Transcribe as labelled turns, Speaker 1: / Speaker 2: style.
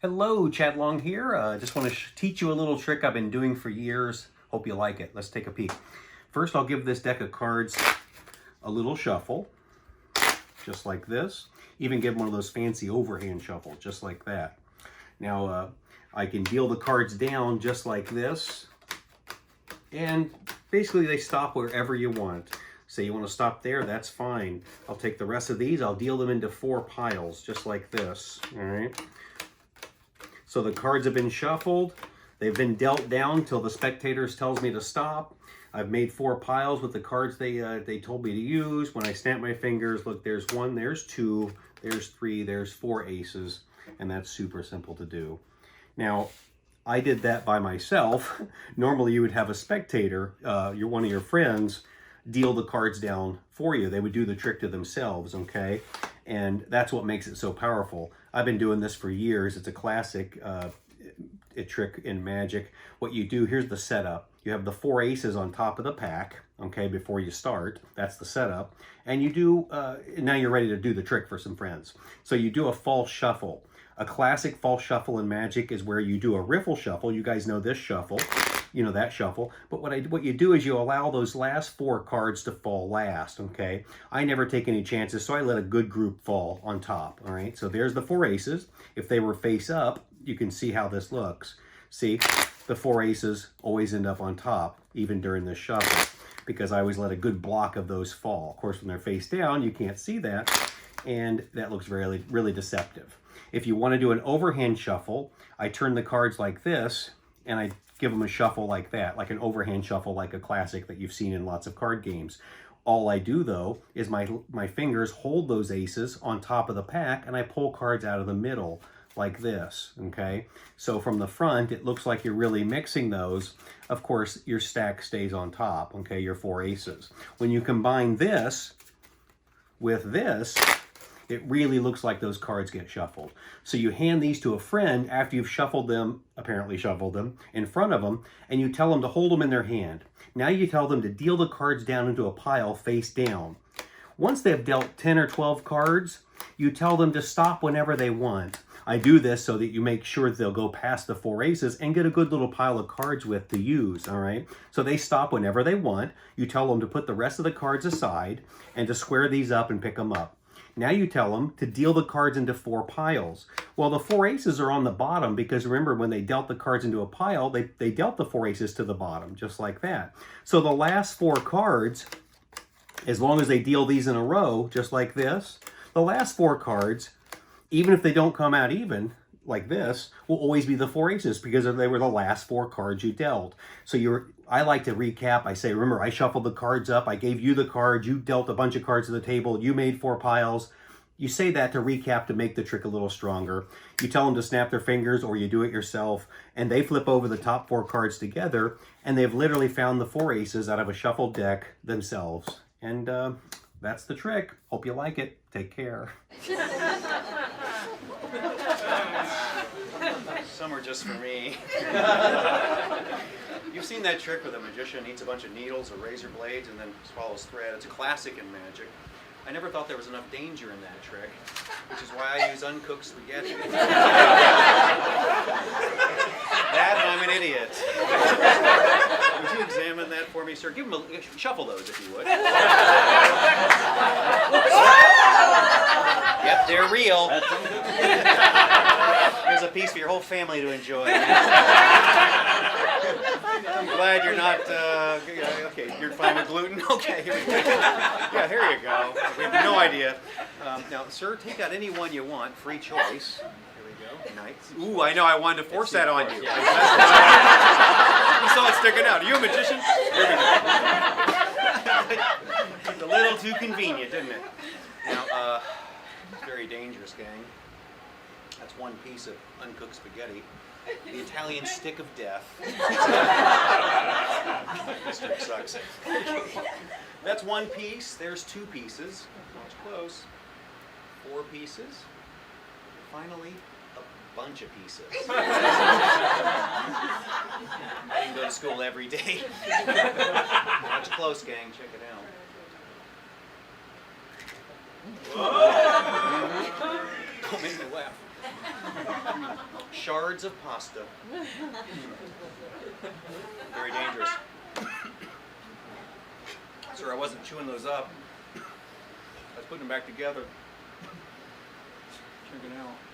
Speaker 1: Hello, Chad Long here. Just want to teach you a little trick I've been doing for years. Hope you like it. Let's take a peek. First, I'll give this deck of cards a little shuffle, just like this. Even give one of those fancy overhand shuffles, just like that. Now, I can deal the cards down just like this, and basically they stop wherever you want. Say you want to stop there, that's fine. I'll take the rest of these, I'll deal them into 4 piles, just like this, all right? So the cards have been shuffled, they've been dealt down till the spectators tells me to stop. I've made 4 piles with the cards they told me to use. When I snap my fingers, look, there's 1, there's 2, there's 3, there's 4 aces, and that's super simple to do. Now, I did that by myself. Normally you would have a spectator, one of your friends, deal the cards down for you. They would do the trick to themselves, okay? And that's what makes it so powerful. I've been doing this for years. It's a classic a trick in Magic. What you do, here's the setup. You have the 4 aces on top of the pack, okay, before you start. That's the setup. And you do, now you're ready to do the trick for some friends. So you do a false shuffle. A classic false shuffle in Magic is where you do a riffle shuffle. You guys know this shuffle. You know that shuffle. But what you do is you allow those last 4 cards to fall last, okay? I never take any chances, so I let a good group fall on top, all right? So there's the 4 aces. If they were face up, you can see how this looks. See, the 4 aces always end up on top, even during this shuffle, because I always let a good block of those fall. Of course, when they're face down, you can't see that, and that looks really, really deceptive. If you want to do an overhand shuffle, I turn the cards like this, and I give them a shuffle like that, like an overhand shuffle, like a classic that you've seen in lots of card games. All I do, though, is my fingers hold those aces on top of the pack, and I pull cards out of the middle like this, okay? So from the front, it looks like you're really mixing those. Of course, your stack stays on top, okay, your 4 aces. When you combine this with this, it really looks like those cards get shuffled. So you hand these to a friend after you've shuffled them, apparently shuffled them, in front of them, and you tell them to hold them in their hand. Now you tell them to deal the cards down into a pile face down. Once they've dealt 10 or 12 cards, you tell them to stop whenever they want. I do this so that you make sure that they'll go past the 4 aces and get a good little pile of cards with to use, all right? So they stop whenever they want. You tell them to put the rest of the cards aside and to square these up and pick them up. Now you tell them to deal the cards into 4 piles. Well, the 4 aces are on the bottom because remember when they dealt the cards into a pile, they dealt the 4 aces to the bottom, just like that. So the last 4 cards, as long as they deal these in a row, just like this, the last 4 cards, even if they don't come out even, like this, will always be the 4 aces because they were the last 4 cards you dealt. So I like to recap. I say, remember, I shuffled the cards up. I gave you the cards. You dealt a bunch of cards to the table. You made 4 piles. You say that to recap to make the trick a little stronger. You tell them to snap their fingers or you do it yourself, and they flip over the top 4 cards together, and they've literally found the 4 aces out of a shuffled deck themselves. And that's the trick. Hope you like it. Take care. Some are just for me. You've seen that trick where the magician eats a bunch of needles or razor blades and then swallows thread. It's a classic in Magic. I never thought there was enough danger in that trick, which is why I use uncooked spaghetti. That and I'm an idiot. Would you examine that for me, sir? Give him shuffle those if you would. Yep, they're real. Here's a piece for your whole family to enjoy. I'm glad you're not, okay, you're fine with gluten? Okay, here we go. Yeah, here you go. We have no idea. Now, sir, take out any one you want, free choice. Here we go. Nice. Ooh, I know, I wanted to force that on you. Yeah. You saw it sticking out. Are you a magician? Here we go. It's a little too convenient, isn't it? Now, it's very dangerous, gang. That's one piece of uncooked spaghetti. The Italian stick of death. This trick sucks. That's one piece. There's 2 pieces. Watch close. 4 pieces. Finally, a bunch of pieces. I didn't go to school every day. Watch close, gang. Check it out. Don't make me laugh. shards of pasta. Very dangerous. Sir, I wasn't chewing those up. I was putting them back together. Check it out.